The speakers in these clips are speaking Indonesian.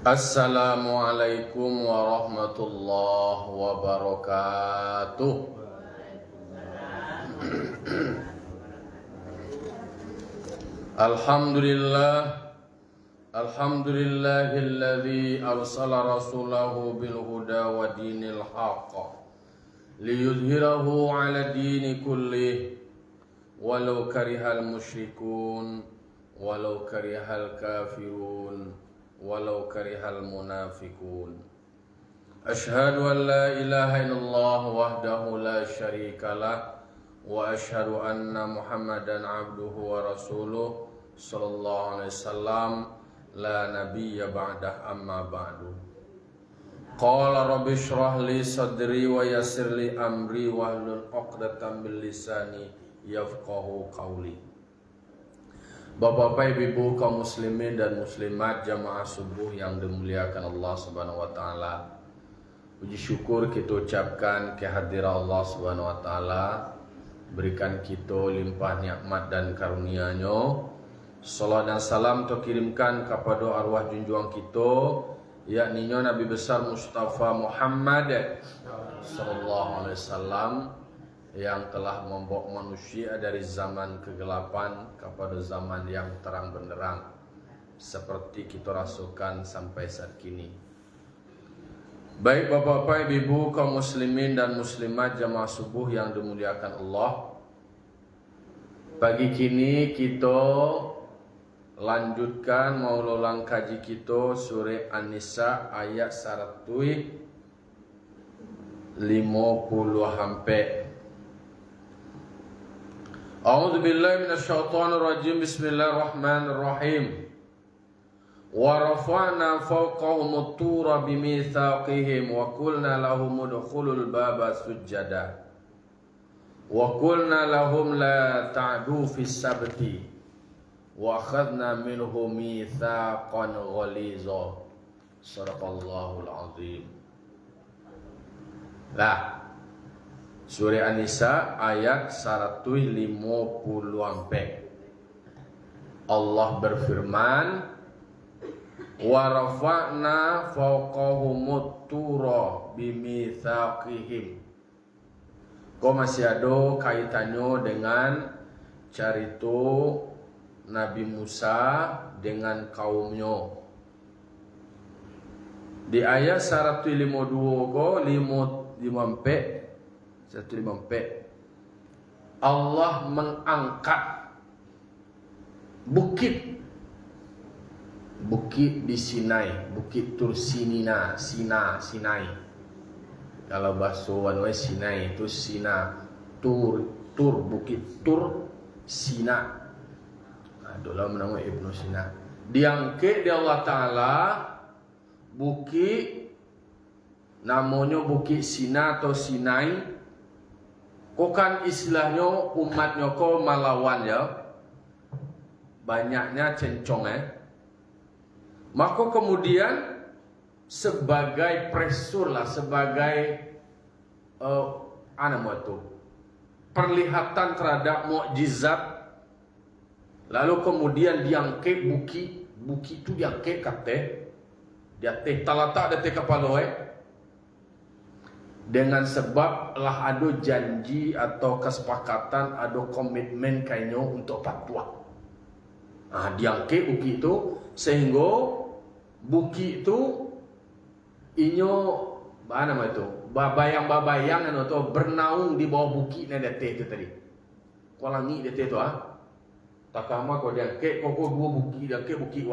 Assalamualaikum warahmatullahi wabarakatuh. Alhamdulillahilladzi arsala rasulahu bil huda wa dinil haqq liyudhhirahu 'ala dini kullih walau karihal musyrikun walau karihal kafirun walau karihal munafikun. Ashhadu an la ilaha illallah wahdahu la syarikalah wa ashhadu anna Muhammadan abduhu wa rasuluh sallallahu alaihi wasallam la nabiyya ba'dah amma ba'du. Qala rabbi shrah li sadri wa yassir li amri wahlul 'uqdatam min lisani yafqahu qawli. Bapak-bapak, ibu-ibu, kaum muslimin dan muslimat jamaah subuh yang dimuliakan Allah Subhanahu wa taala. Puji syukur kita ucapkan kehadiran Allah Subhanahu wa taala, berikan kita limpah nikmat dan karunia-Nya. Salam dan salam terkirimkan kepada arwah junjungan kita, yakni Nabi besar Mustafa Muhammad sallallahu alaihi wasallam, yang telah membawa manusia dari zaman kegelapan kepada zaman yang terang benderang seperti kita rasakan sampai saat kini. Baik bapak-bapak, ibu, kaum muslimin dan muslimat jamaah subuh yang dimuliakan Allah, pagi kini kita lanjutkan mau ulang kaji kita surah An-Nisa ayat 150 sampai. A'udzu billahi minasyaitonir rajim. Bismillahirrahmanirrahim. Wa rafa'na fawqahum at-tura bimitsaqihim wa qulna lahum udkhulul baba sujada wa qulna lahum la ta'du fis sabti wa akhadna minhum mitsaqan ghaliza. Shadaqallahul azim. Lah, Surah An-Nisa ayat 150 sampai. Allah berfirman, wa rafa'na fawqahumut tura bimitsaqihim. Kok masih ada kaitannya dengan cerita Nabi Musa dengan kaumnya. Di ayat 152 kok 154 Allah mengangkat bukit di Sinai, bukit Sinai. Kalau bahasa Wanwai Sinai itu bukit Tur Sina. Adalah nama Ibnu Sina. Diangkat di Allah Ta'ala bukit namanya bukit Sina atau Sinai. Kok kan istilahnya umatnya kok malawan ya, banyaknya cencong Maka kemudian sebagai presur lah, sebagai perlihatan terhadap mukjizat, lalu kemudian diangkat bukit itu diangkat kate, dia teh talatak dia teh kapaloe. Dengan sebab lah ada janji atau kesepakatan, ada komitmen kayaknya untuk fatwa. Diangkat bukit itu sehingga bukit itu inyo babayang atau bernaung di bawah bukit na dete itu tadi. Kolangi dete itu takama ko diangkat kok dua bukit diangkat bukit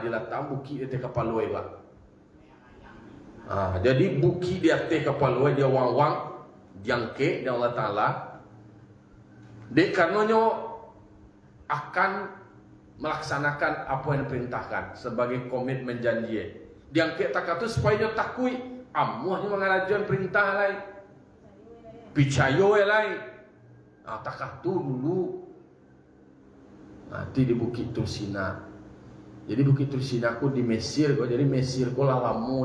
diletak bukit dete kapaloi jadi bukit di atas kapal dia wang-wang diangkat dari Allah Ta'ala. Dek karenanya akan melaksanakan apa yang diperintahkan sebagai komitmen janji. Diangkat tak itu supaya dia takui amuhnya mengalajan perintah lain. Picayo lain. Tak itu dulu. Nanti di bukit Tursina. Jadi bukit Tursina aku di Mesir. Jadi Mesir aku lah lamu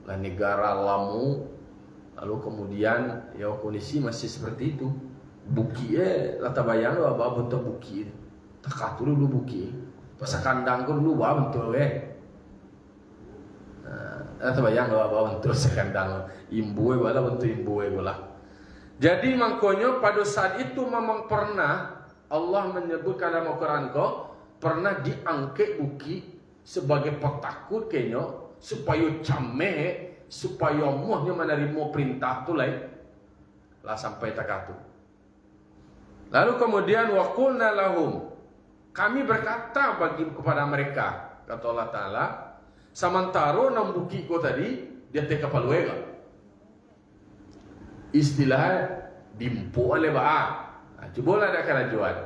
negara lamu. Lalu kemudian ya kondisi masih seperti itu. Buki lata bayang lo apa bentuk buki. Tak dulu buki. Pas kandang dulu apa bentuk Bayang bawa bentuk sekandang imbue bala bentuk imbue bala. Jadi makanya pada saat itu memang pernah Allah menyebutkan dalam Al-Quran kau pernah diangkat buki sebagai petakut kenyo supaya cameh supaya muhnya menerima perintah tu lain lah sampai takatu. Lalu kemudian waqulna lahum, kami berkata bagi kepada mereka, kata Allah Ta'ala, samantaro nam buki ko tadi dia te kapal wega. Istilah dimpu oleh ba. Coba lah ada kerajuan.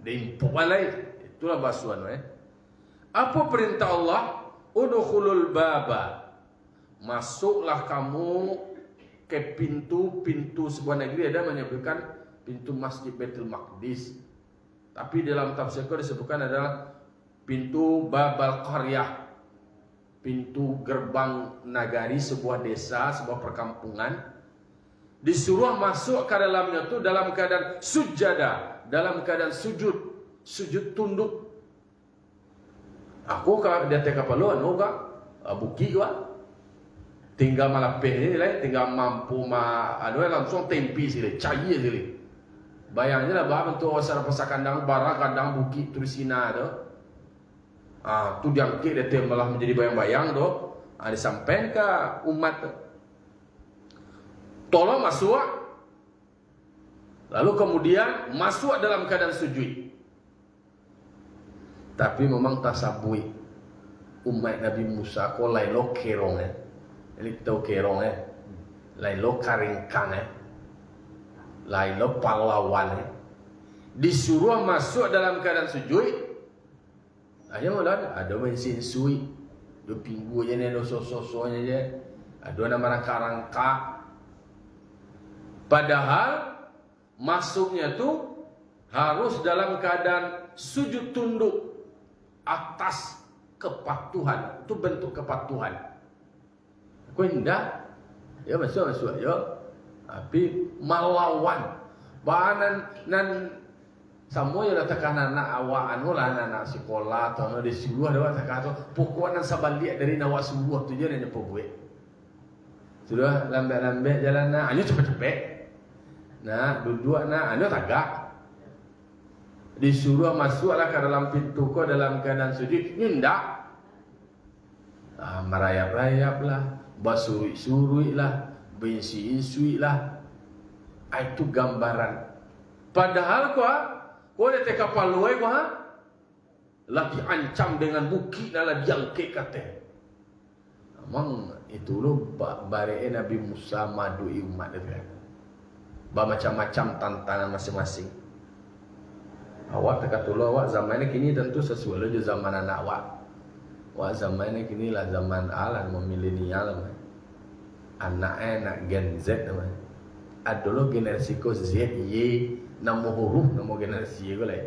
Dimpu oleh itulah basuan Apa perintah Allah? Udkhulul baba. Masuklah kamu ke pintu-pintu sebuah negeri. Ada menyebutkan pintu Masjid Baitul Maqdis. Tapi dalam tafsir disebutkan adalah pintu Babal Qaryah. Pintu gerbang nagari sebuah desa, sebuah perkampungan. Disuruh masuk ke dalamnya tu dalam keadaan sujada, dalam keadaan sujud tunduk. Aku ka dia teka paluan oga buki wa. Tinggal malapeh ni lah, tinggal mampu langsung tempi sini, cair sini. Bayangnya lah bah bentuk asal pasal kandang bara kandang buki tulisina tu. Tu diangkit dia malah menjadi bayang-bayang tu. Disampaikan ke umat tu. Tolong masuk. Lalu kemudian masuk dalam keadaan sujud. Tapi memang tasabui umat Nabi Musa ko lailo kerong Ini kita kerong lailo karingkang lailo pahlawan disuruh masuk dalam keadaan sujud. Aja malah ada mesin sui. Do pinggu je ni do sosonya je. Ada nama rangka-rangka. Padahal masuknya tu harus dalam keadaan sujud tunduk atas kepatuhan. Itu bentuk kepatuhan. Kau indah, ya masuk ya. Tapi melawan, bahanan nan semua yang datang anak awak anu lah anak sekolah atau anak di seluruh ada kata pokoknya sabalik dari nawak seluruh tu je nanya perbuat. Sudah lambat-lambat jalan nak, anu cepat-cepat. Nah, duduk nak, anu tagak. Disuruh masuklah ke dalam pintu ko dalam keadaan sujud. Nindak. Merayap-rayap lah, basurui-surui lah, bensi-insui lah. Itu gambaran. Padahal kau ada teka paluai kau lah diancam dengan bukit lah diangkat kata. Memang itu lo bare Nabi Musa madui umat dia. Macam-macam tantangan masing-masing. Awak kata lo awak zaman ni kini tentu sesuai je zaman anak awak. Awak zaman ni kini lah zaman alam milenial. Anak Gen Z namanya. Ada lo generasi ko Z, Y, nama huruf, nama generasi ko lah.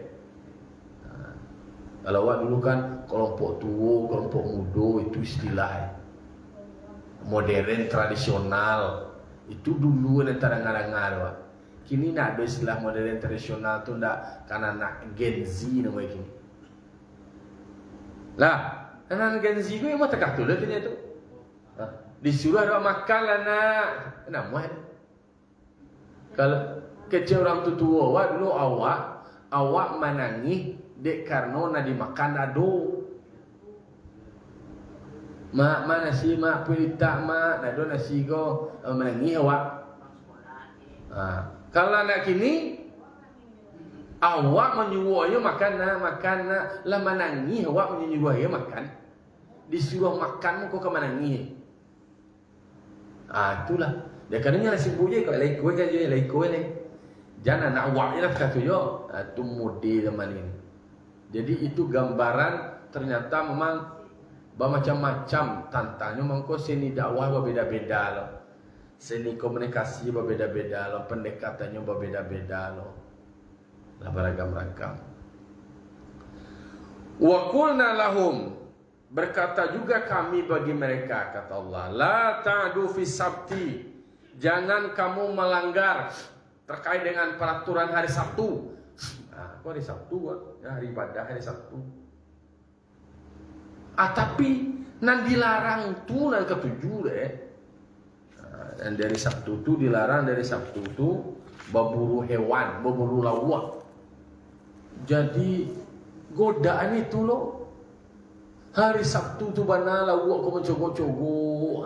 Kalau awak dulu kan kelompok tua, kelompok muda itu istilah modern tradisional. Itu dulu antara ngarang-ngarang awak. Kini nak ada istilah modern tradisional tu ndak karena anak Gen Z nama kini. Lah, anak Gen Z ko yang mata kata lah kini tu. Disuruh ada makan lah nak. Nama kalau kecil orang tu tua awak dulu awak menangis dek karena nak dimakan ado. Mak mana nasi mak pelita mak ado nasi ko menangis awak. Kalau anak kini awak menyuruh dia makan lah menangis awak menyuruh dia makan. Disuruh makan kau ke menangis. Itulah. Dia kadangnya lah sibuk je kalau ikut je ikut ni. Jangan nak awak je lah kata yo. Itu model zaman ini. Jadi itu gambaran ternyata memang bermacam-macam tantangnya. Memang kau seni dakwah berbeza-beza loh. Seni komunikasi berbeza-beza loh. Pendekatannya berbeza-beza loh. Lah beragam-ragam. Wa qulna lahum, berkata juga kami bagi mereka, kata Allah, la ta'du fi sabti, jangan kamu melanggar terkait dengan peraturan hari Sabtu. Kok hari Sabtu ya, hari ibadah hari Sabtu. Tapi Nan dilarang tu nan ketujuh deh. Dan dari Sabtu tu dilarang, dari Sabtu tu berburu hewan, berburu lawak. Jadi godaan itu loh. Hari Sabtu tu bana lawak kau mencogok-cogok.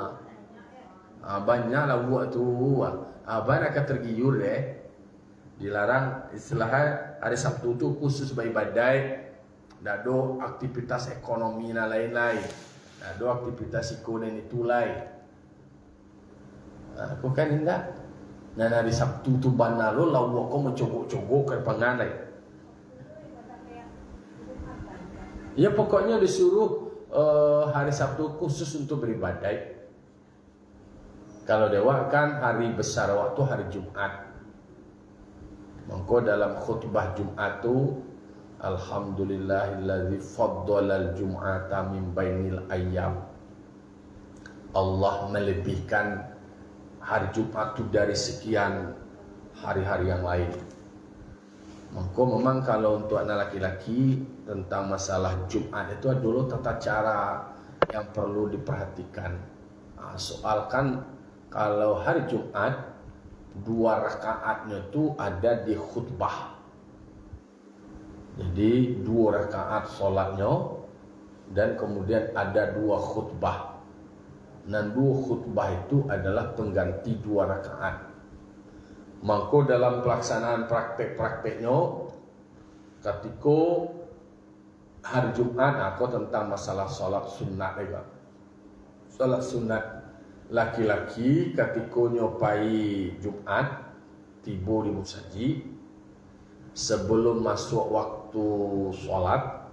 Banyak lawak tu. Abang akan tergiur deh. Dilarang istilahnya hari Sabtu tu khusus beribadat. Tak ada aktivitas ekonomi dan lain-lain. Tak ada aktivitas ekonomi itu lain. Aku kan indah. Dan hari Sabtu tu bana lo lawak kau mencogok-cogok ke penganai. Ya pokoknya disuruh hari Sabtu khusus untuk beribadat. Kalau dewa kan hari besar waktu hari Jumat. Maka dalam khutbah Jumat tu Alhamdulillahilladzi faddalal Jum'ata min bainil ayyam. Allah melebihkan hari Jumat itu dari sekian hari-hari yang lain. Maka memang kalau untuk anak laki-laki tentang masalah Jumat itu dulu tata cara yang perlu diperhatikan. Soal kan kalau hari Jumat 2 rakaatnya itu ada di khutbah. Jadi 2 rakaat solatnya dan kemudian ada 2 khutbah. Dan 2 khutbah itu adalah pengganti 2 rakaat. Maka dalam pelaksanaan praktek-prakteknya ketika hari Jumat aku tentang masalah solat sunat juga. Solat sunat laki-laki ketika nyopai Jumat tiba di musaji sebelum masuk waktu solat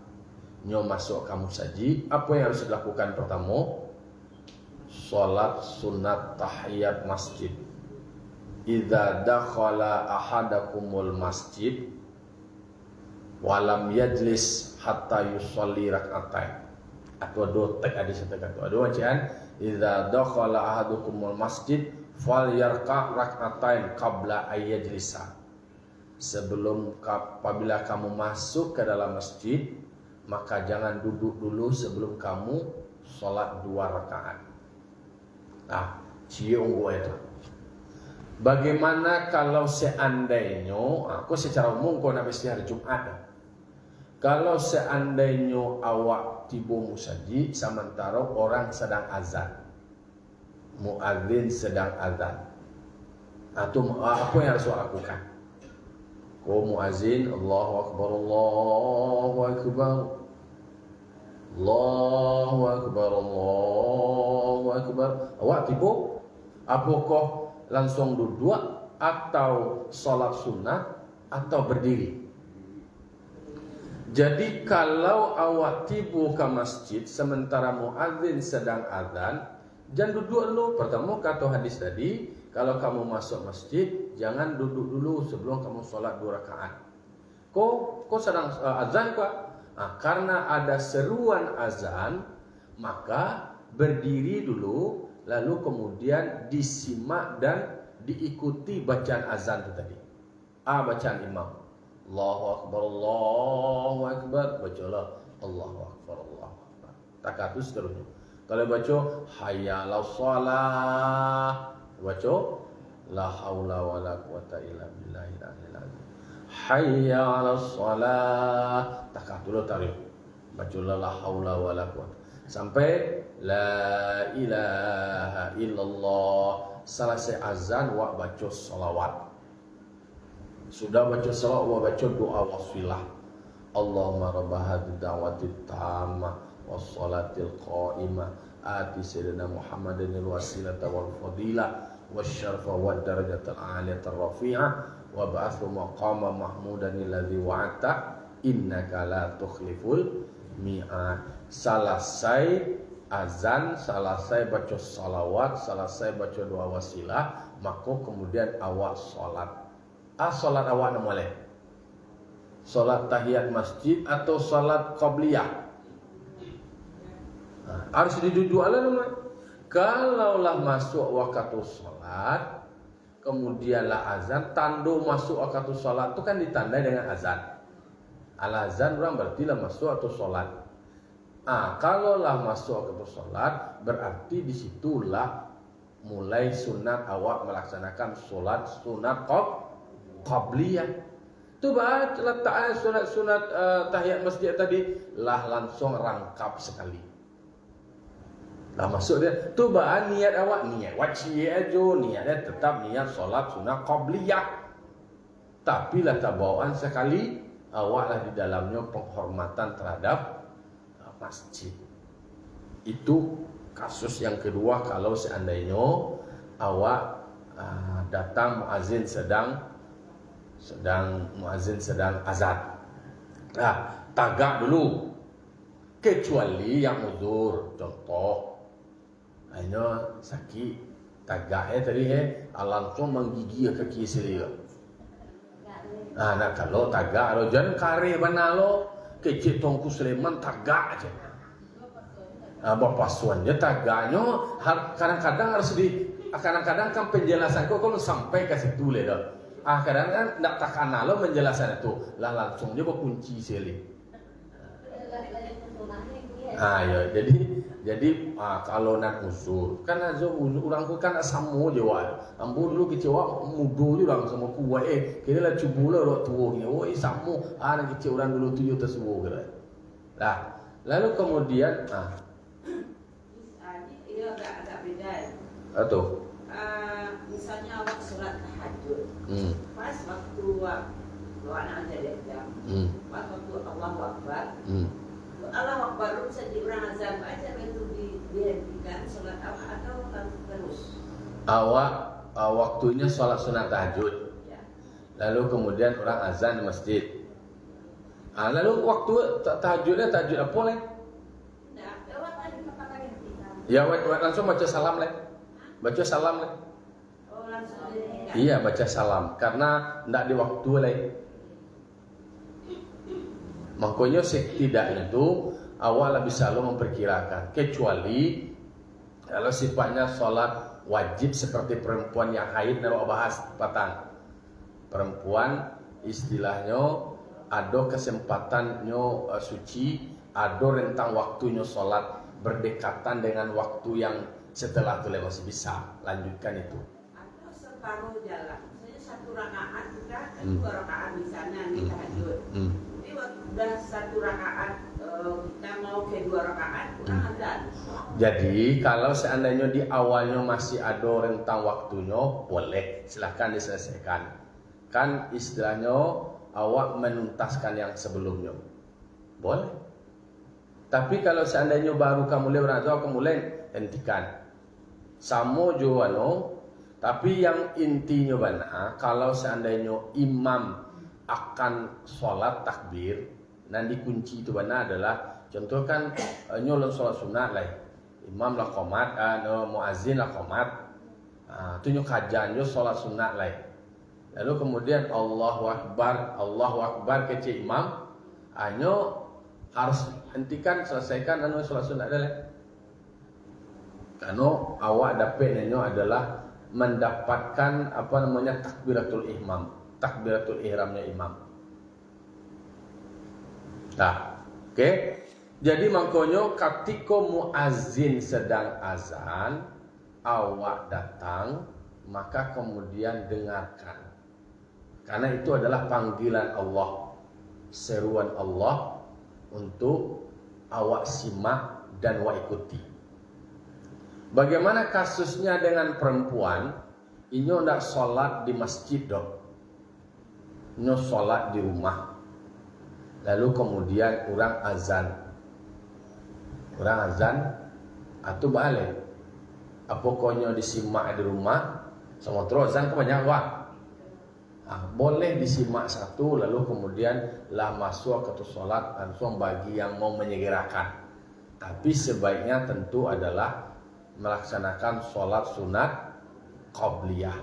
masuk ke musaji, apa yang harus dilakukan pertama? Solat sunat tahiyat masjid. Idza dakhala ahadakumul masjid walam yajlis hatta yusalli rak'atain. Atau do tek ada satu kata. Ada bacaan idza dakhala ahadukumul masjid falyarka' rak'atain qabla ayyajlisa. Sebelum apabila kamu masuk ke dalam masjid, maka jangan duduk dulu sebelum kamu sholat 2 rakaat. Cium gua itu. Bagaimana kalau seandainya, aku secara umum kau nak mesti hari Jumat. Kalau seandainya awak tiba musaji sementara orang sedang azan, muadzin sedang azan, atau apa yang harus lakukan? Kau muadzin, Allahu Akbar, Allahu Akbar, Allahu Akbar, Allahu Akbar. Awak tiba, apakah langsung duduk atau sholat sunnah atau berdiri? Jadi kalau awak tiba ke masjid sementara muadzin sedang azan, jangan duduk dulu. Pertama kata hadis tadi, kalau kamu masuk masjid jangan duduk dulu sebelum kamu sholat 2 rakaat. Kau sedang azan kok? Karena ada seruan azan, maka berdiri dulu, lalu kemudian disimak dan diikuti bacaan azan itu tadi. Bacaan imam. Allahu Akbar, Allahu Akbar. Bacalah Allahu Akbar, Allahu Akbar. Takatus seterusnya. Kalau baca hayya 'alas shalah, baca la haula wala quwata illa billahil aliyil azim. Hayya 'alas shalah. Takatus tarik. Baca la haula wala quwata sampai la ilaha illallah. Selesai azan wa baca salawat. Sudah baca salawat wa baca doa wasilah. Allahumma rabb hadhihi da'wati tammah wassalatil qa'imah ati sayyidina Muhammadin alwasilata wal fadilah wasyarfa wad darajatal 'aliyatar rafi'ah wa ba'athu maqama mahmudan alladzi wa'ata innaka la tukhliful mi'ad. Selesai azan, selesai baca salawat, selesai baca doa wasilah, maka kemudian awak solat. Solat awak nak boleh. Solat tahiyat masjid atau solat qabliyah. Harus duduk ala nama. Kalaulah masuk waktu solat, kemudianlah azan, tanda masuk waktu solat itu kan ditandai dengan azan. Al azan orang berarti lah masuk atau solat. Kalaulah masuk ke sholat, berarti disitulah mulai sunat awak melaksanakan sholat sunat qabliyah. Tu letaknya sunat tahiyat masjid tadi lah langsung rangkap sekali. Lah masuk dia tu niat awak niat wajib aja, niatnya tetap niat solat sunat qabliyah. Tapi lah tabawaan sekali awak lah di dalamnya penghormatan terhadap masjid. Itu kasus yang kedua kalau seandainya awak datang muazin sedang azan. Tagak dulu. Kecuali yang uzur, contoh hanya sakit tagaknya tadi langsung menggigil kaki sendiri. Nah kalau tagak lo jangan kare mana lo kecil tongku Sleman tagak aja. Bapasuannya tagaknya kadang-kadang harus kadang-kadang kan penjelasan kok kalau sampai ke situ le dah. Kadang kan nak takkan lo menjelaskan itu lah langsung dia kunci sekali. Ya, jadi kalau nak usul kan orang tu kan sama je wah. Ambo dulu kecewa mudo je orang sama kuat kira lah cubulah orang tua ni. Sama nak kecewa orang dulu tu tersebut kira. Lah, lalu kemudian ia agak beda. Atau misalnya awak solat tahajud. Pas waktu awak nak jadi jam. Pas waktu Allahu Akbar. Allah Akbar bisa di orang azan aja itu dihentikan sholat awak atau terus? Awak waktunya sholat sunat tahajud. Ya. Lalu kemudian orang azan di masjid. Lalu waktu tahajudnya tahajud apa leh? Nah, awak tadi kapan hentikan? Ya, langsung baca salam leh. Baca salam leh. Oh, langsung dihentikan. Iya, baca salam karena ndak di waktu leh. Makanya setidaknya itu awal bisa lo memperkirakan, kecuali kalau sifatnya sholat wajib seperti perempuan yang haid, nak bahas patang. Perempuan istilahnya ada kesempatannya suci, ada rentang waktunya sholat berdekatan dengan waktu yang setelah itu masih bisa lanjutkan itu. Atau separuh jalan, misalnya 1 rakaat kita 2 rakaat di sana nih tahajud. Udah 1 rakaat kita mau ke 2 rakaat kurang azan. Jadi kalau seandainya di awalnya masih ada rentang waktunya boleh silahkan diselesaikan. Kan istilahnya awak menuntaskan yang sebelumnya boleh. Tapi kalau seandainya baru kamu mulai kamu mulai hentikan. Samo juano. Tapi yang intinya mana kalau seandainya imam akan sholat takbir. Nanti kunci itu benar adalah contoh kan nyolong sholat sunat lah, imam lah qomat, muazin lah qomat, tunjuk kajannya sholat sunat lah. Lalu kemudian Allahu Akbar kecil imam, hanya harus hentikan selesaikan sholat sunat dah. Karena awak dapat adalah mendapatkan takbiratul ihramnya imam. Nah, oke. Jadi makanya ketika muazin sedang azan, awak datang, maka kemudian dengarkan. Karena itu adalah panggilan Allah, seruan Allah untuk awak simak dan awak ikuti. Bagaimana kasusnya dengan perempuan? Ini tidak sholat di masjid dok. Ini sholat di rumah. Lalu kemudian orang azan atau balik. Pokoknya disimak di rumah, sama terus azan kebanyakan wah. Boleh disimak satu, lalu kemudian lah masuk ke sholat langsung bagi yang mau menyegerakan. Tapi sebaiknya tentu adalah melaksanakan sholat sunat qabliyah.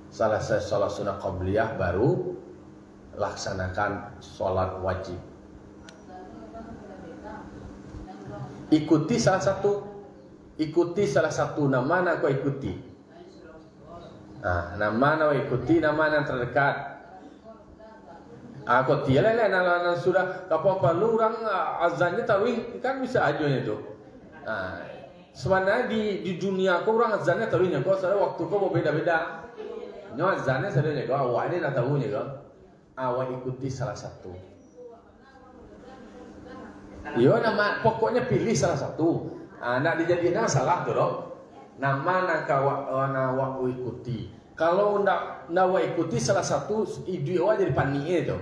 Selesai sholat sunat qabliyah baru laksanakan sholat wajib. Ikuti salah satu nama kau ikuti. Nama ikuti nama yang terdekat. Kok tiada lah nah sudah apa lu orang azannya tarawih kan bisa aja itu. Sebenarnya di dunia kau orang azannya tarawihnya kau saya waktu kau beda-beda. Nyo azannya sebenarnya kau awak ini nak tahunya kau. Awak ikuti salah satu. Yo nama pokoknya pilih salah satu. Nak dijadikan salah tu loh. Nama nak awak ikuti. Kalau nak ikuti salah satu ide awak jadi panik itu.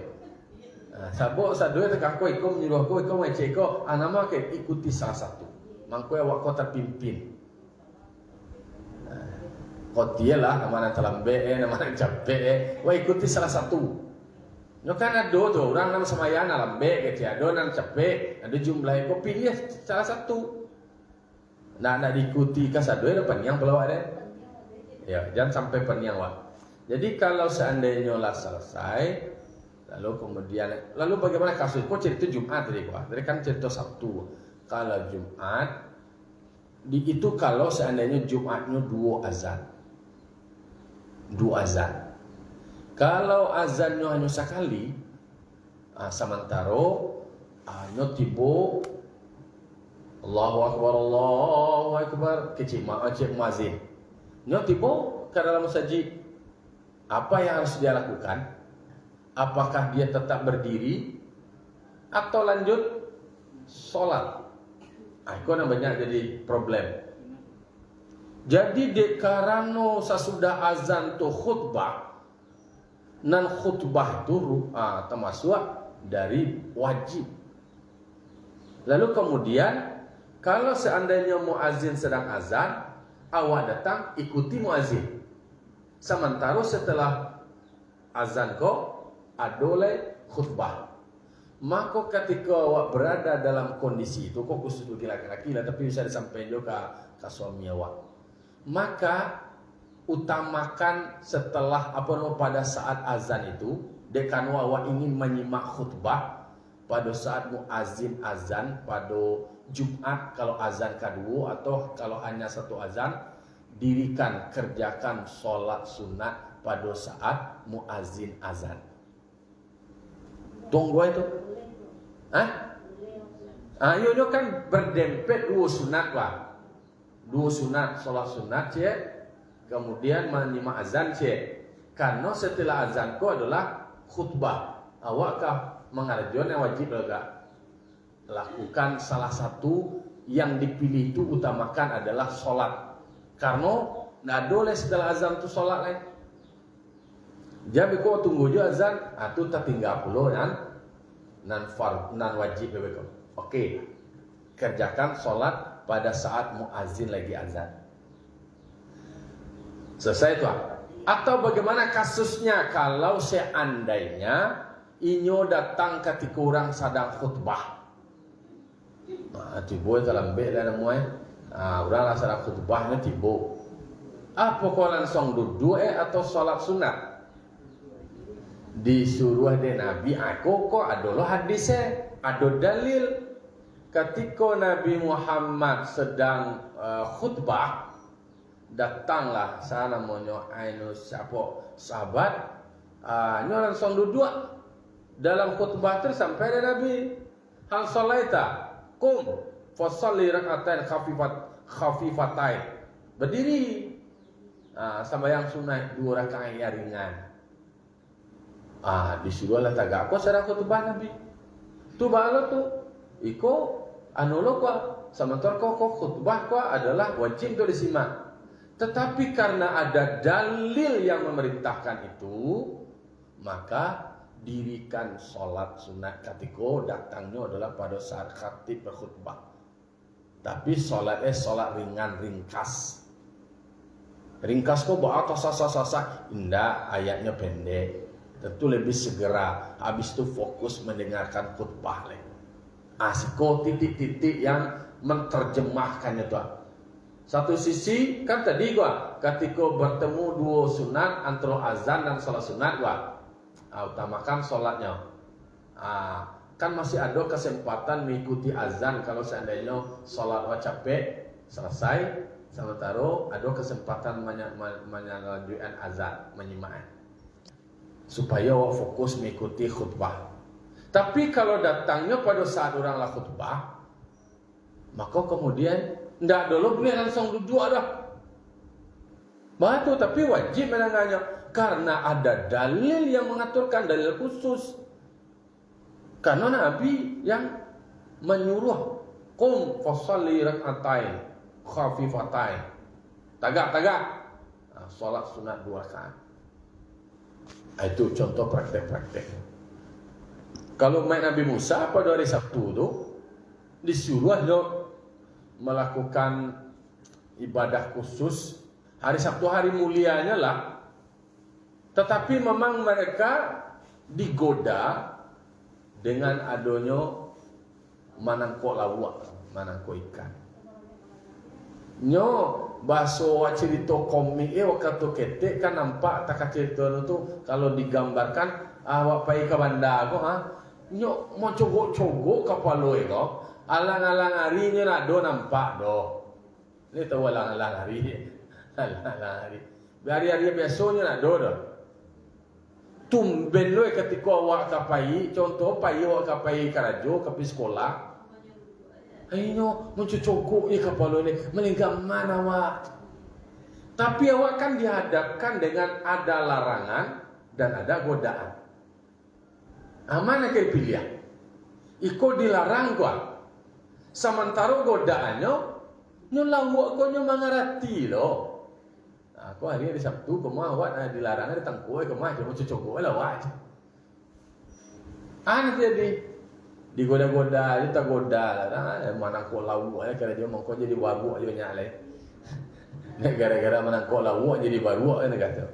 Sabuk sadoi tekan kau ikut menyuruh kau ngecek kau. Nama ke ikuti salah satu. Mangko awak kau terpimpin. Kau tialah nama nak terlambat, nama nak capek. Awak ikuti salah satu. No kan ada tu orang nama semayana lambat ke ada orang capek, ada jumlah kau pilih salah satu. Nak diikuti ke sadoi depan yang pelawak deh. Ya, jangan sampai peniang wak. Jadi kalau seandainya lah selesai, lalu bagaimana kasus? Kau cerita Jumat tadi kok. Tadi kan cerita Sabtu. Kalau Jumat, itu kalau seandainya Jumatnya 2 azan. Kalau azannya hanya sekali, sementara hanya tiba Allahu Akbar kecil muazin. Nyo tiba ke dalam masjid. Apa yang harus dia lakukan? Apakah dia tetap berdiri atau lanjut sholat? Itu namanya jadi problem. Jadi karena sesudah azan tu khutbah, nan khutbah itu termasuk dari wajib. Lalu kemudian kalau seandainya muazin sedang azan, awak datang ikuti muazin. Sementara setelah azan kau adole khutbah. Maka ketika awak berada dalam kondisi itu, kau khusus bagi laki-laki lah, tapi bisa disampaikan juga ke suami awak. Maka utamakan setelah pada saat azan itu, dekan awak ingin menyimak khutbah pada saat muazin azan pada Jumat kalau azan kedua atau kalau hanya satu azan, dirikan kerjakan sholat sunat pada saat muazin azan. Tunggu itu. Yo kan berdempet 2 sunat lah. 2 sunat, sholat sunat cek. Kemudian menyimak azan cek. Karena setelah azan ku adalah khutbah. Awakkah mengarjon yang wajib juga? Lakukan salah satu yang dipilih itu utamakan adalah sholat. Karena nggak boleh setelah azan itu sholat lain. Jadi kau tunggu je azan, itu tertinggal puluh nan wajib begitu. Oke, kerjakan sholat pada saat muazin lagi azan. Selesai itu. Atau bagaimana kasusnya kalau seandainya inyo datang ketika orang sedang khutbah. Tiba dalam bed dan muai. Orang sedang khutbahnya tiba. Apa kau langsung duduk atau sholat sunat? Disuruh de Nabi aku kok adalah hadisnya, ada dalil ketika Nabi Muhammad sedang khutbah, datanglah sana monyo ainu siapa sahabat, nyo langsung duduk dalam khutbah itu sampai ada Nabi hal salaita kum fasalli rakaatain khafifatain, berdiri sembahyang sunat 2 rakaat yang ringan. Disuruhlah tagak ko sedang khutbah Nabi. Tu balo tu iko anulo ko sementara ko khutbah ko adalah wajib tu disimak. Tetapi karena ada dalil yang memerintahkan itu, maka dirikan sholat sunat ketika datangnya adalah pada saat khatib berkhutbah. Tapi sholatnya sholat ringan ringkas. Ringkas kok bawa atau sasa-sasa indah ayatnya pendek. Tentu lebih segera. Habis itu fokus mendengarkan khutbah. Asiko titik-titik yang menerjemahkannya itu. Satu sisi kan tadi gua ketika bertemu 2 sunat antara azan dan sholat sunat gua utamakan sholatnya. Kan masih ada kesempatan mengikuti azan kalau seandainya sholat wa capek selesai, sementara ada kesempatan menyalanjutkan azan menyimak. supaya awak fokus mengikuti khutbah. Tapi kalau datangnya pada saat oranglah khutbah, maka kemudian ndak dulu boleh langsung duduk dah. Batu, tapi wajib mendengarnya karena ada dalil yang mengaturkan, dalil khusus. Karena Nabi yang menyuruh qum fasalli rak'atain khafifatain. Tagak. Salat sunat 2 rakaat. Itu contoh praktek-praktek. Kalau main Nabi Musa pada hari Sabtu tu disuruh dia melakukan ibadah khusus. Hari Sabtu hari mulianya lah. Tetapi memang mereka digoda dengan adanya manangkok lawak, manangkok ikan. Nyo baso cerita komik waktu ketek kan nampak tak cerita tu kalau digambarkan awak pai ke bandar ko nyo mau cogok-cogok kapalo ko alang-alang hari nyo nak do nampak do. Ni tahu alang-alang hari. Alang-alang hari. Hari-hari biasanya nak do dah. Tumben lo ketika awak kapai, contoh pai awak kapai karajo, kapai sekolah. Ayo mencocokuk kepala ni, melingkar mana awak. Tapi awak kan dihadapkan dengan ada larangan dan ada godaan. Mana kau pilih? Iko dilarang gua. Sementara godaannya, nyolawak kau nyomangarati lo. Aku hari ini Sabtu, kemah awak dilarang ada tangkuai kemah cuma cocok lah awak. Nanti jadi digoda-goda, dia tak goda lah. Mana kau lawu, kerana dia mau kau jadi wabuk dia nyalai. Gara-gara mana kau lawu jadi wabuk kan kata.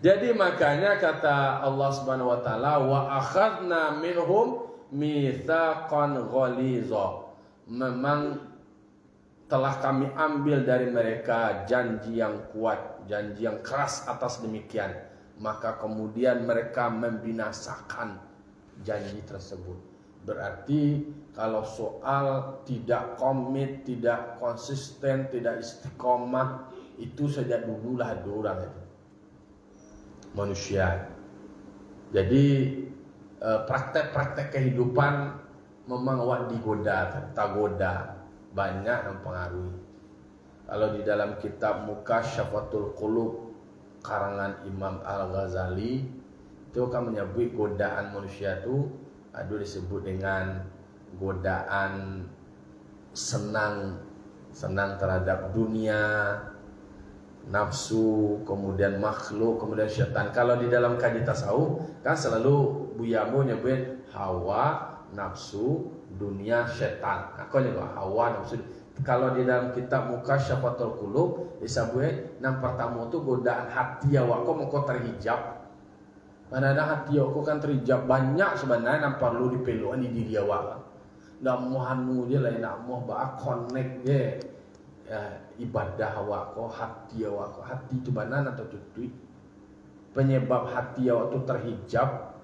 Jadi makanya kata Allah Subhanahu Wa Taala, wa akhadna minhum mitsaqan ghaliza. Memang telah kami ambil dari mereka janji yang kuat, janji yang keras atas demikian. Maka kemudian mereka membinasakan janji tersebut. Berarti kalau soal tidak komit, tidak konsisten, tidak istiqomah, itu sejak dululah ada orang itu. Manusia. Jadi praktek-praktek kehidupan memang awak digoda, tak goda. Banyak yang pengaruhi. Kalau di dalam kitab Mukasyafatul Qulub karangan Imam Al-Ghazali itu kan menyebut godaan manusia itu ada disebut dengan godaan senang terhadap dunia, nafsu, kemudian makhluk, kemudian syaitan. Kalau di dalam kaji tasawuf kan selalu Buyamu nyebut hawa, nafsu, dunia, syaitan. Aku juga hawa, nafsu. Kalau di dalam kitab Mukasyafatul Qulub disebut yang pertama itu godaan hati awak kau mau terhijab. Mana ada hati awak kan terhijab banyak sebenarnya yang perlu dipelukan di diri awak. Nak mohanu dia lain nak moh ba connect dia. Ibadah awak kau hati awak kau hati itu mana atau tutui. Penyebab hati awak tu terhijab,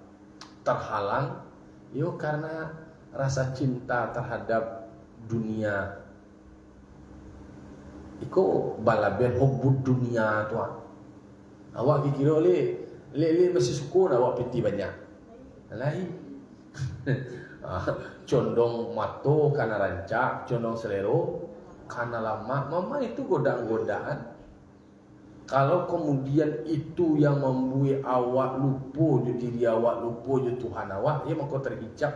terhalang, yo karena rasa cinta terhadap dunia. Iko balaben hubbud dunia tu. Awak kira le masih syukur awak piti banyak. Lain. Condong mato karena rancak, condong selero karena lama. Mama itu godaan-godaan. Kalau kemudian itu yang membuat awak lupa di diri awak, lupa di Tuhan awak, ya maka terhijab.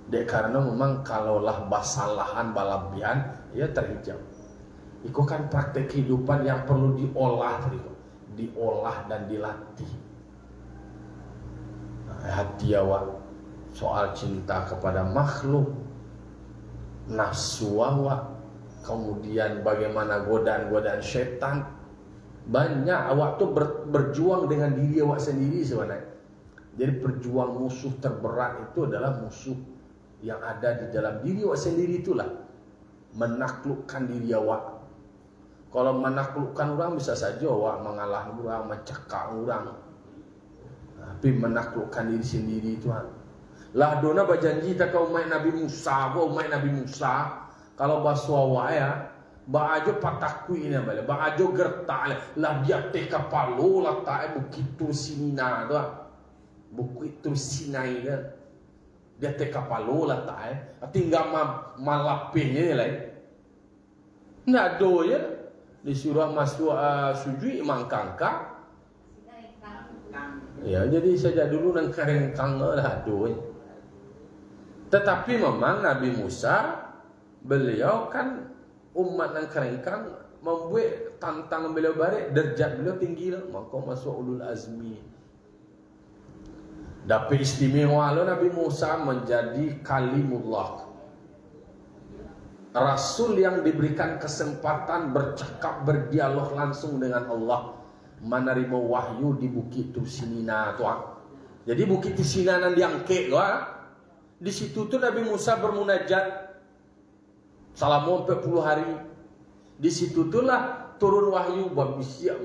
Dek karena memang kalaulah basalahan balabian, ya terhijab. Itu kan praktek kehidupan yang perlu diolah, diolah dan dilatih. Hati awak soal cinta kepada makhluk, nafsu awak, kemudian bagaimana godaan-godaan syaitan. Banyak awak tu berjuang dengan diri awak sendiri sebenarnya. Jadi perjuang musuh terberat itu adalah musuh yang ada di dalam diri awak sendiri, itulah menaklukkan diri awak. Kalau menaklukkan orang bisa saja awak mengalah orang, mencekak orang. Tapi menaklukkan diri sendiri itu lah dona berjanji tak kau umat Nabi Musa, kau umat Nabi Musa. Kalau bahasa awak ya, Baajo patakui ni balik. Baajo gertak lah dia teh kapalo lah tak bukit Tursina tu. Bukit Tursinai kan. Dia teh kapalo lah tak tinggal malapihnya ni lah. Nak do ya. Disuruh masuk sujud mangkangka. Ya, jadi sejak dulu nang karengkang lah do. Tetapi memang Nabi Musa beliau kan umat yang kerengkang membuat tantang beliau balik, derajat beliau tinggi lah, maka masuk ulul azmi. Dapat istimewa lah Nabi Musa menjadi kalimullah, Rasul yang diberikan kesempatan bercakap, berdialog langsung dengan Allah, menerima wahyu di Bukit Tursinina tu. Jadi Bukit Tursinina yang diangkat tu. Di situ tu Nabi Musa bermunajat selama 40 hari. Di situ itulah turun wahyu, babisiak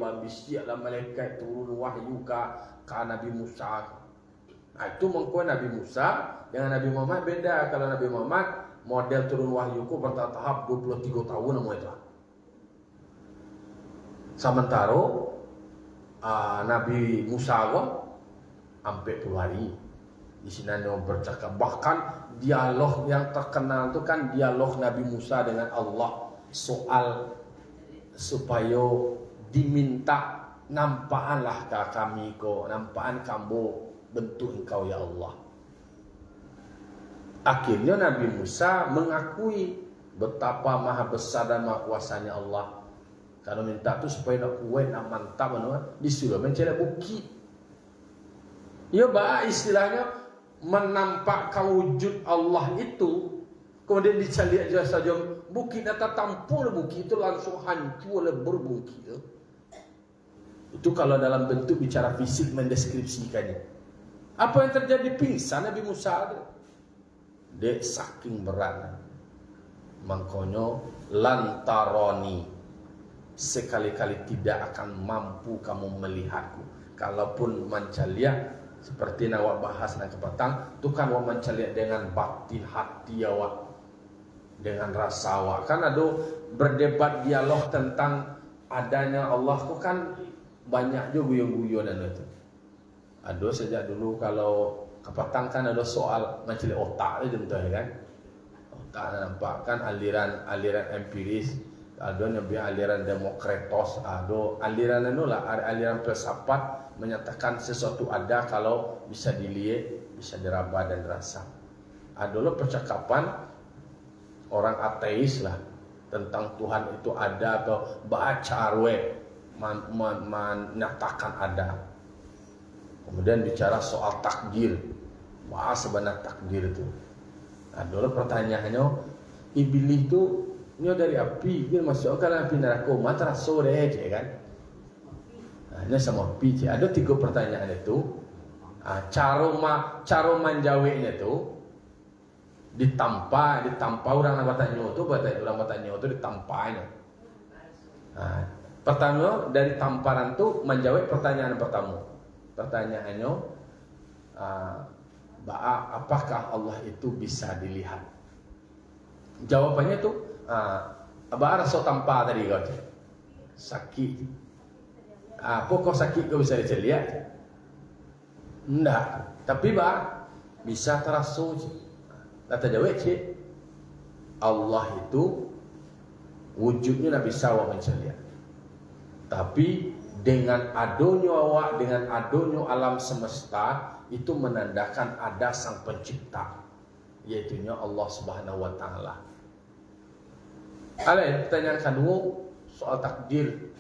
lah malaikat turun wahyu ke Nabi Musa. Nah, itu mengkuat Nabi Musa dengan Nabi Muhammad beda. Kalau Nabi Muhammad model turun wahyu ku bertahap 23 tahun nama itu. Sementara Nabi Musa ku hampir 10 hari. Di sini dia bercakap. Bahkan dialog yang terkenal itu kan dialog Nabi Musa dengan Allah soal supaya diminta nampakanlah ke kami ko, nampakan kamu bentuk engkau ya Allah. Akhirnya Nabi Musa mengakui betapa maha besar dan maha kuasanya Allah. Kalau minta tu supaya nak kuat, nak mantap, disuruh mencari bukit. Ya bah istilahnya menampakkan wujud Allah itu, kemudian dicari aja saja bukit atau tampul bukit itu langsung hancur lebur bukit itu kalau dalam bentuk bicara fisik mendeskripsikannya. Apa yang terjadi? Pingsan Nabi Musa itu. Dia saking berat. Makanya lantaroni, sekali-kali tidak akan mampu kamu melihatku. Kalaupun mencaliak seperti nawak bahas nak kepatang, tu kan awak mencaliak dengan batin hati awak, dengan rasa awak. Kan ada berdebat dialog tentang adanya Allah tu kan banyak juga guyon-guyonan itu. Ada sejak dulu kalau kepatang kan ada soal mencaliak otak itu betul kan? Otak nampak kan aliran empiris, ada yang aliran Demokritos, ada aliran itulah aliran filsafat menyatakan sesuatu ada kalau bisa dilihat, bisa diraba dan dirasa. Adalah percakapan orang ateis lah tentang Tuhan itu ada atau baca arwah menyatakan ada. Kemudian bicara soal takdir, bahas sebenarnya takdir itu. Adalah pertanyaannya, iblis itu ini dari api, dia masukkan api neraka, mata sore aja kan? Hanya sama api. Ada 3 pertanyaan itu. Cara menjawabnya itu ditampa orang yang bertanya itu ditampanya. Pertama dari tamparan itu menjawab pertanyaan pertama. Pertanyaannya, apakah Allah itu bisa dilihat? Jawabannya itu, rasa tanpa tadi kau sakit. Pokok sakit kau bisa dilihat? Enggak. Tapi bisa terasa. Kata jawab cik, Allah itu wujudnya nak bisa awak menceliak. Tapi dengan adonyo awak, dengan adonyo alam semesta, itu menandakan ada sang pencipta, yaitunya Allah Subhanahu wa Ta'ala. Pertanyaan kedua soal takdir.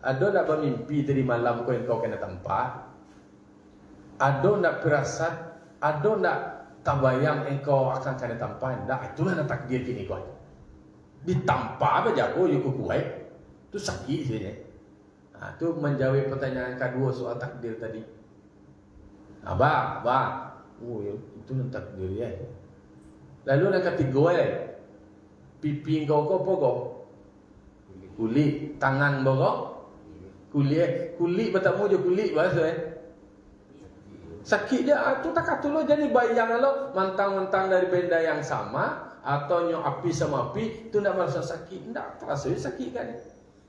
Ada nak bermimpi tadi malam kau kena tempat? Ada nak firasat? Ada nak tabayang engkau akan kena tempat? Tak, itulah nak takdir kini kau. Ditampak apa jago yuku kuai? Itu sakit saja. Itu menjawab pertanyaan kedua soal takdir tadi. Itu nak takdir ya. Lalu yang ketiga pipi engkau apa? Kulit, tangan kau? Kulit bertemu je kulit bahasa sakit dia tu tak kata lo jadi bayang lo mentang-mentang dari benda yang sama atau nyo api sama api itu tidak merasa sakit, tidak terasa sakit kan.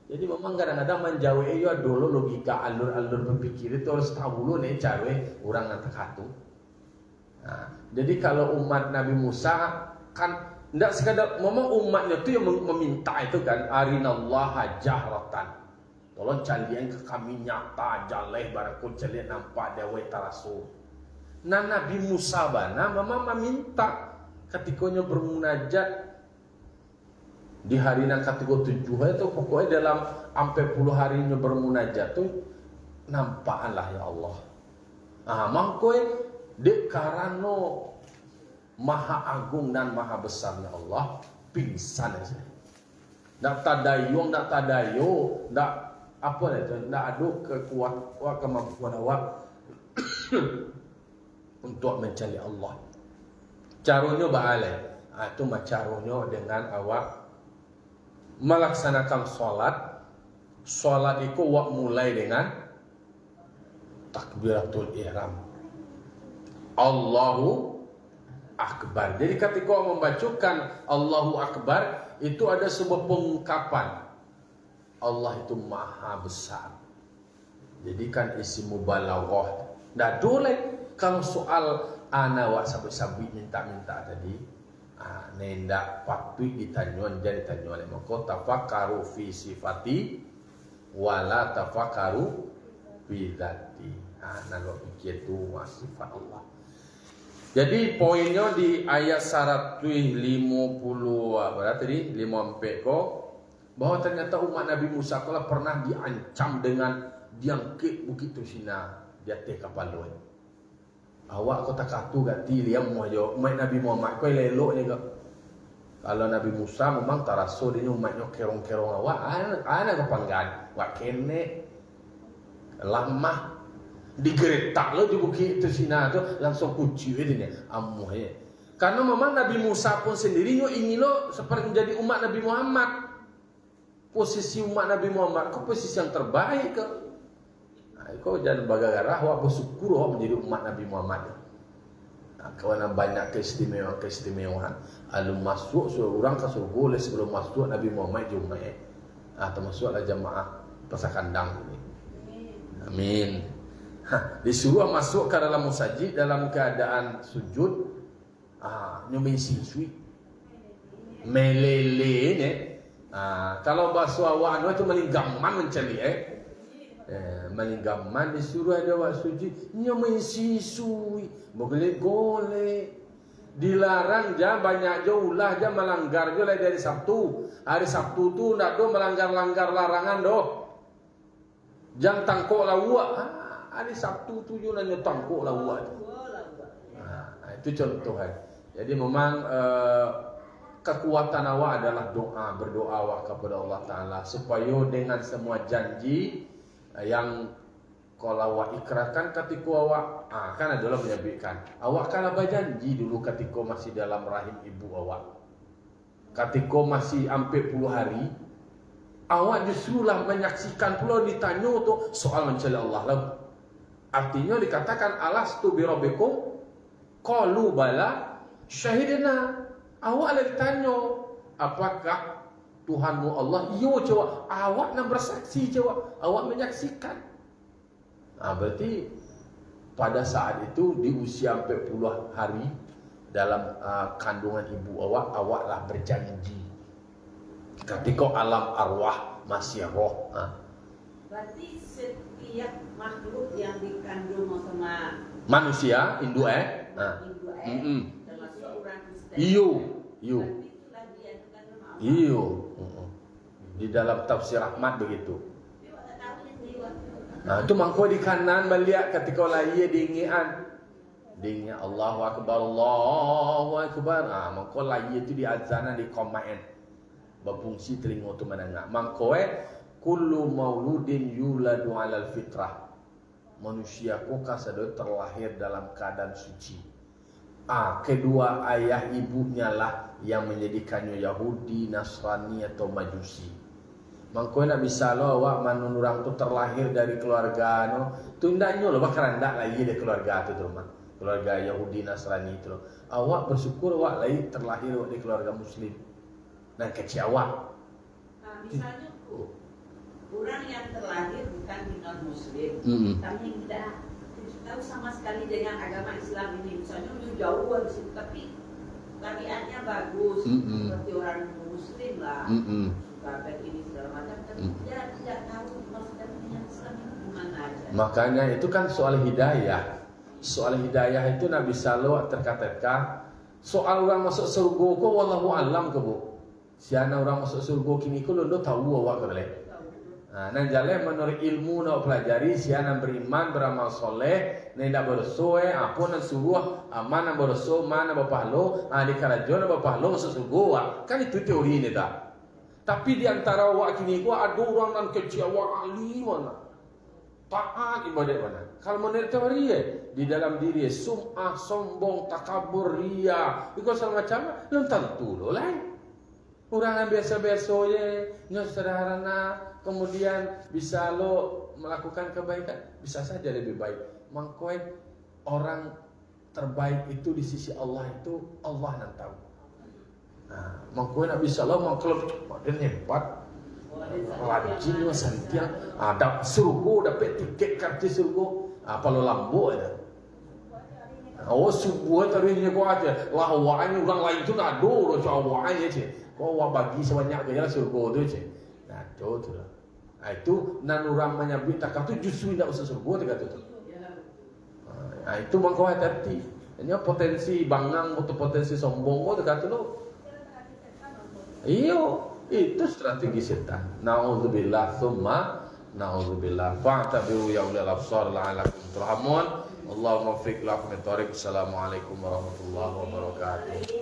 Jadi memang kadang-kadang menjauh iyo dulu logika alur-alur berpikir itu harus tahu dulu nih cawe orang nanti katu. Nah, jadi kalau umat Nabi Musa kan tidak sekadar memang umatnya itu yang meminta itu kan arinallaha jahratan. Tolong calian ke kami nyata jaleh barakun calian nampak dewa tarasul. Nah Nabi Musa bana memang meminta ketikanya bermunajat di hari yang ke-7 itu pokoknya dalam sampai puluh harinya bermunajat tuh nampaklah ya Allah. Ah mangkoe dek karano maha agung dan maha besarnya Allah pingsan aja. Ndak tadayung, ndak tadayo, ndak apa itu, ndak ada kemampuan awak untuk mencari Allah. Caranya baalai, itu caranya dengan awak melaksanakan sholat itu awak mulai dengan takbiratul ihram, Allahu Akbar. Jadi ketika membacakan Allahu Akbar itu ada sebuah pengungkapan Allah itu maha besar. Jadi kan isi mubalaghah. Nah boleh kalau soal ana wak sabi-sabi minta-minta tadi, nenda papi ditanyon jadi tanyon oleh maka tafakkaru fi sifati wala tafakkaru fi dzati. Nalo pikir tu sifat Allah. Jadi poinnya di ayat 150 berapa tadi 54 kok bahwa ternyata umat Nabi Musa kalau pernah diancam dengan diangkit bukit Tusina dia teh kapal loe. Awak kau tak katu ganti dia mau jo umat Nabi Muhammad kau lelok ni ke. Kalau Nabi Musa memang taraso dia umatnya kerong-kerong awak ana kepanggan wak kene lamah digeretak lo di bukit Tusina tu langsung kunci dia amuh ya. Karena memang Nabi Musa pun sendiri ingin lo seperti menjadi umat Nabi Muhammad. Posisi umat Nabi Muhammad kau posisi yang terbaik ke. Kau jangan bagara awak bersyukur awak menjadi umat Nabi Muhammad. Kerana banyak keistimewaan. Lalu masuk seorang ke surga oleh sebelum masuk Nabi Muhammad Jumaat. Termasuklah jamaah pasar kandang ini. Amin. Disuruh masuk ke dalam musajid dalam keadaan sujud. Nyumin siswi. Melele ni. Kalau bahasa awak itu melinggaman mencari melinggaman disuruh ada awak suci nyomain sisui boleh dilarang jam banyak jauh ulah jam melanggar je dari Sabtu. Hari Sabtu tu ndak do melanggar-langgar larangan doh. Jang tangkok lawak. Hari Sabtu tu je nanya tangkok lawak. Itu contoh kan. Jadi memang kekuatan awak adalah doa, berdoa awak kepada Allah Ta'ala supaya dengan semua janji yang kalau awak ikrarkan ketika awak kan adalah menyebutkan awak kan apa janji dulu ketika masih dalam rahim ibu awak, ketika masih hampir puluh hari awak justrulah menyaksikan pula ditanya tu soal mencari Allah lah. Artinya dikatakan alastu bi rabbikum qalu bala syahidna. Awak lah ditanya apakah Tuhanmu Allah? Yo jawab. Awak nak bersaksi jawab. Awak menyaksikan. Berarti pada saat itu di usia 40 hari dalam kandungan ibu awaklah berjanji. Ketika alam arwah masih roh. Berarti setiap makhluk yang dikandung sama manusia, induk termasuk orang Kristen. Iyo. Di dalam tafsir Ahmad begitu. Itu mangko di kanan melihat ketika lahir diingian Allahu Akbar Allahu Akbar. Mangko lahir itu di azanan di komaen berfungsi telinga tu menengah. Mangko kullu mauludin yuladu alal fitrah. Manusia kasado terlahir dalam keadaan suci. Kedua ayah ibunya lah yang menjadikannya Yahudi, Nasrani atau Majusi. Mangko nak bisa lo awak manun orang tu terlahir dari keluarga no. Tu ndaknya lo bakaran ndak lah ia dari keluarga tu mah. keluarga Yahudi Nasrani itu. Awak bersyukur awak lahir terlahir di keluarga Muslim dan kecewa. Nah, misalnya orang yang terlahir bukan di non Muslim, tapi tidak tahu sama sekali dengan agama Islam ini. Misalnya jauh dari situ, tapi tabiatnya bagus, seperti orang Muslim lah, suka baik ini segala macam, tapi dia tidak tahu maksudnya dengan Islam itu gimana aja. Makanya itu kan soal hidayah. Soal hidayah itu Nabi Sallallahu terkatakan soal orang masuk surga ko wallahu alam ke bu. Siapa orang masuk surga kini ko lo tahu awak ke boleh. Nah, jalan menurut ilmu nak pelajari siapa beriman beramal soleh, nak bersoe, apa nak suruh, mana bersoe, mana berpahala, di kerajon berpahala masuk surga. Kan itu teori ini dah. Tapi di antara awak kini ko ada orang yang kecewa ali mana. Taat ibadat mana? Kalau menurut teori di dalam diri sum'ah, sombong, takabur, ria, itu segala macam, belum tentu loh lain. Orang yang biasa-biasa nyos sederhana, kemudian bisa lo melakukan kebaikan, bisa saja lebih baik. Mangkoi orang terbaik itu di sisi Allah itu Allah yang tahu. Nah, mangkoi nak bisa lo mangklub, dia hebat. Rajin santiang ada surga dapat tiket karcis surga apa lo lambo ada subuh tadinya kau aja lah awaknya orang lain tu nak do lo awaknya je kau awak bagi sebanyak gaya surga tu je nah tu lah itu nan orang menyabit tak tu justru tidak usah surga tak tu nah itu mangkau hati-hati ini potensi bangang atau potensi sombong kau tak tu lo iyo itu strategi setan. Nauzubillah tsumma nauzubillah. Fa'tabiru ya ulil absar la'allakum turhamun. Allahumma fiq lakum thariq. Assalamualaikum warahmatullahi wabarakatuh.